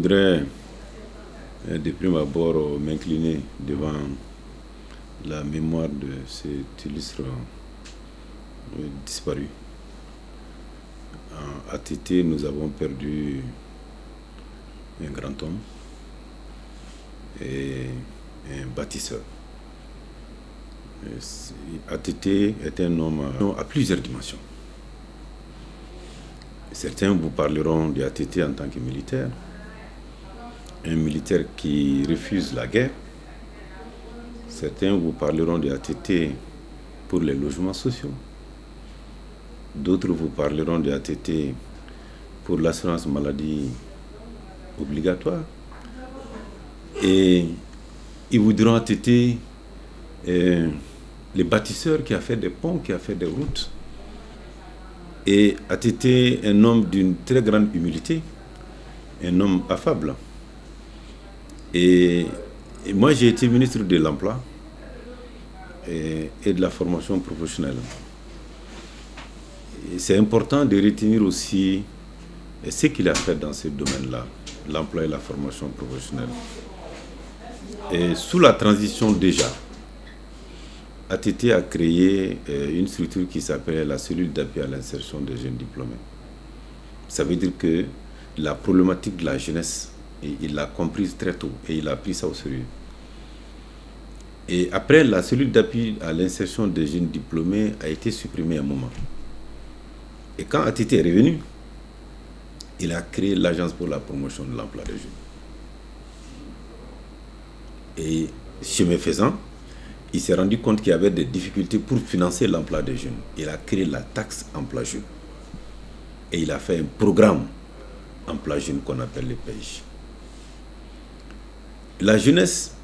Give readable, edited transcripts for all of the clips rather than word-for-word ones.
voudrais de prime abord m'incliner devant la mémoire de cet illustre disparu. À Tété, nous avons perdu un grand homme et un bâtisseur. Tété est un homme à plusieurs dimensions. Certains vous parleront de Tété en tant que militaire, un militaire qui refuse la guerre. Certains vous parleront de Tété pour les logements sociaux. D'autres vous parleront de Tété pour l'assurance maladie obligatoire. Et ils vous diront Tété les bâtisseurs qui a fait des ponts, qui a fait des routes. Et Tété, un homme d'une très grande humilité, un homme affable. Et moi, j'ai été ministre de l'Emploi et de la formation professionnelle. Et c'est important de retenir aussi ce qu'il a fait dans ce domaine-là, l'emploi et la formation professionnelle. Et sous la transition déjà, Tété a créé une structure qui s'appelait la cellule d'appui à l'insertion des jeunes diplômés. Ça veut dire que la problématique de la jeunesse, il l'a comprise très tôt et il a pris ça au sérieux. Et après, la cellule d'appui à l'insertion des jeunes diplômés a été supprimée à un moment. Et quand Tété est revenu, il a créé l'Agence pour la promotion de l'emploi des jeunes. Et chemin faisant, il s'est rendu compte qu'il y avait des difficultés pour financer l'emploi des jeunes. Il a créé la taxe emploi jeune. Et il a fait un programme emploi jeune qu'on appelle le PEJ. La jeunesse,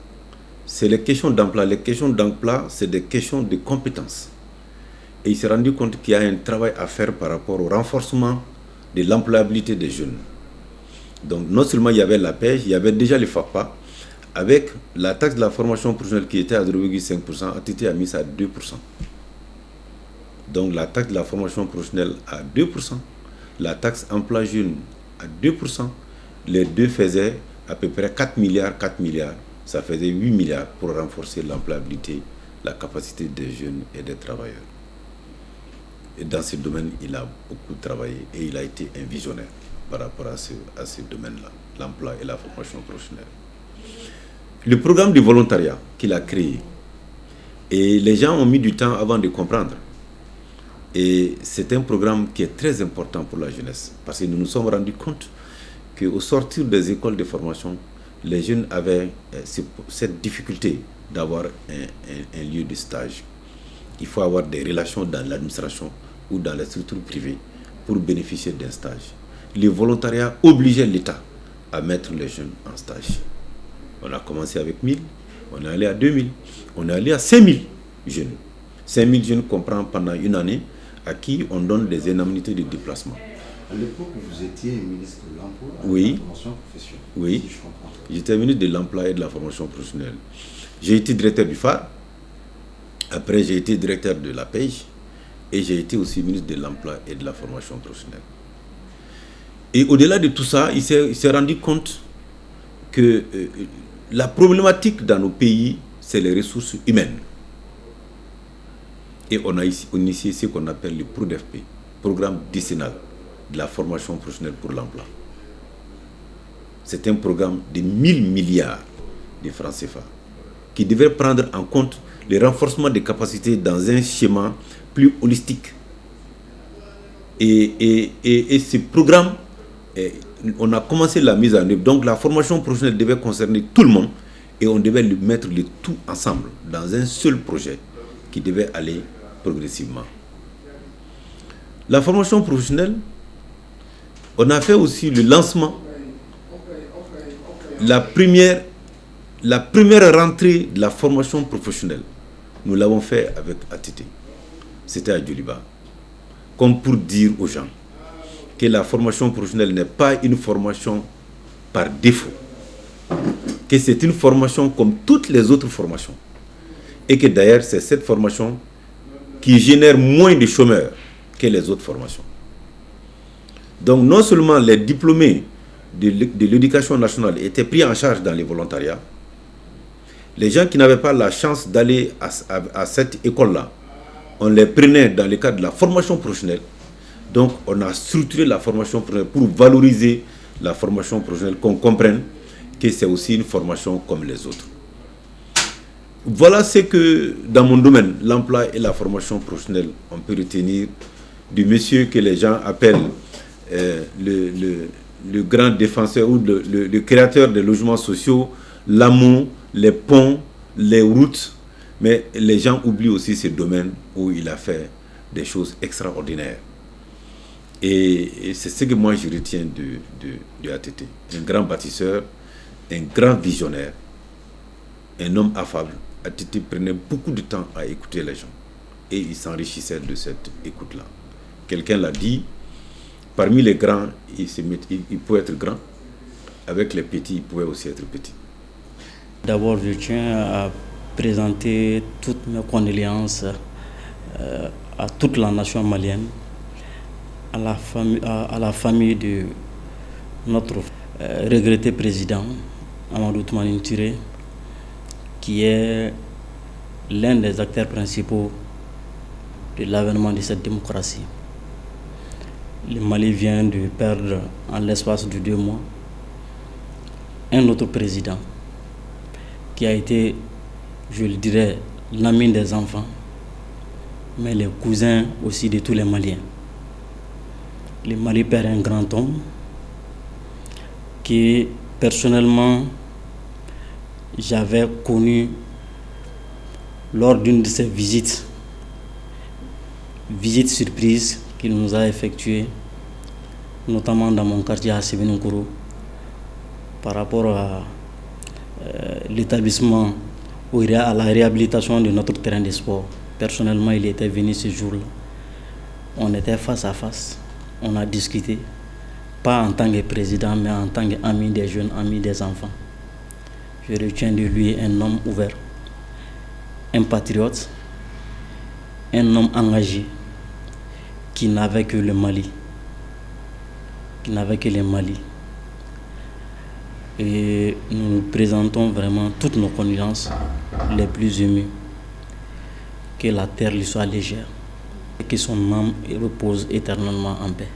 c'est les questions d'emploi. Les questions d'emploi, c'est des questions de compétences. Et il s'est rendu compte qu'il y a un travail à faire par rapport au renforcement de l'employabilité des jeunes. Donc non seulement il y avait la PEJ, il y avait déjà les FAPA. Avec la taxe de la formation professionnelle qui était à 0,5%, Tété a mis ça à 2%. Donc la taxe de la formation professionnelle à 2%, la taxe emploi jeune à 2%, les deux faisaient à peu près 4 milliards, ça faisait 8 milliards pour renforcer l'employabilité, la capacité des jeunes et des travailleurs. Et dans ce domaine, il a beaucoup travaillé et il a été un visionnaire par rapport à ce domaine-là, l'emploi et la formation professionnelle. Le programme de volontariat qu'il a créé, et les gens ont mis du temps avant de comprendre. Et c'est un programme qui est très important pour la jeunesse, parce que nous nous sommes rendus compte qu'au sortir des écoles de formation, les jeunes avaient cette difficulté d'avoir un lieu de stage. Il faut avoir des relations dans l'administration ou dans les structures privées pour bénéficier d'un stage. Le volontariat obligeait l'État à mettre les jeunes en stage. On a commencé avec 1000, on est allé à 2000, on est allé à 5000 jeunes. 5000 jeunes qu'on prend pendant une année, à qui on donne des indemnités de déplacement. À l'époque où vous étiez ministre de l'Emploi et de la formation professionnelle, oui, si je comprends. J'étais ministre de l'Emploi et de la formation professionnelle. J'ai été directeur du phare, après j'ai été directeur de la PEJ, et j'ai été aussi ministre de l'Emploi et de la formation professionnelle. Et au-delà de tout ça, il s'est rendu compte que la problématique dans nos pays, c'est les ressources humaines. Et on a initié ce qu'on appelle le PRODEFP, Programme décennal de la formation professionnelle pour l'emploi. C'est un programme de 1000 milliards de francs CFA qui devait prendre en compte le renforcement des capacités dans un schéma plus holistique. Et ce programme, on a commencé la mise en œuvre. Donc la formation professionnelle devait concerner tout le monde et on devait mettre le tout ensemble dans un seul projet qui devait aller progressivement. La formation professionnelle, on a fait aussi le lancement, la première rentrée de la formation professionnelle. Nous l'avons fait avec Tété. C'était à Djoliba. Comme pour dire aux gens que la formation professionnelle n'est pas une formation par défaut, que c'est une formation comme toutes les autres formations. Et que d'ailleurs, c'est cette formation qui génère moins de chômeurs que les autres formations. Donc non seulement les diplômés de l'éducation nationale étaient pris en charge dans les volontariats. Les gens qui n'avaient pas la chance d'aller à cette école-là, on les prenait dans le cadre de la formation professionnelle. Donc, on a structuré la formation professionnelle pour valoriser la formation professionnelle, qu'on comprenne que c'est aussi une formation comme les autres. Voilà ce que, dans mon domaine, l'emploi et la formation professionnelle, on peut retenir du monsieur que les gens appellent le grand défenseur ou le créateur des logements sociaux, l'amour, les ponts, les routes. Mais les gens oublient aussi ce domaine où il a fait des choses extraordinaires. Et c'est ce que moi je retiens du ATT. Un grand bâtisseur, un grand visionnaire, un homme affable. ATT prenait beaucoup de temps à écouter les gens. Et il s'enrichissait de cette écoute-là. Quelqu'un l'a dit, parmi les grands, il pouvait être grand. Avec les petits, il pouvait aussi être petit. D'abord, je tiens à présenter toutes mes condoléances à toute la nation malienne, à la famille de notre regretté président, Amadou Toumani Touré, qui est l'un des acteurs principaux de l'avènement de cette démocratie. Le Mali vient de perdre, en l'espace de 2 mois, un autre président qui a été, je le dirais, l'ami des enfants, mais les cousins aussi de tous les Maliens. Le Mali perd un grand homme qui, personnellement, j'avais connu lors d'une de ses visites surprise qu'il nous a effectuées, notamment dans mon quartier à Sévinoukoro, par rapport à l'établissement ou à la réhabilitation de notre terrain de sport. Personnellement, il était venu ce jour-là. On était face à face, on a discuté, pas en tant que président, mais en tant qu'ami des jeunes, ami des enfants. Je retiens de lui un homme ouvert, un patriote, un homme engagé, qui n'avait que le Mali. Et nous nous présentons vraiment toutes nos condoléances les plus émues. Que la terre lui soit légère et que son âme repose éternellement en paix.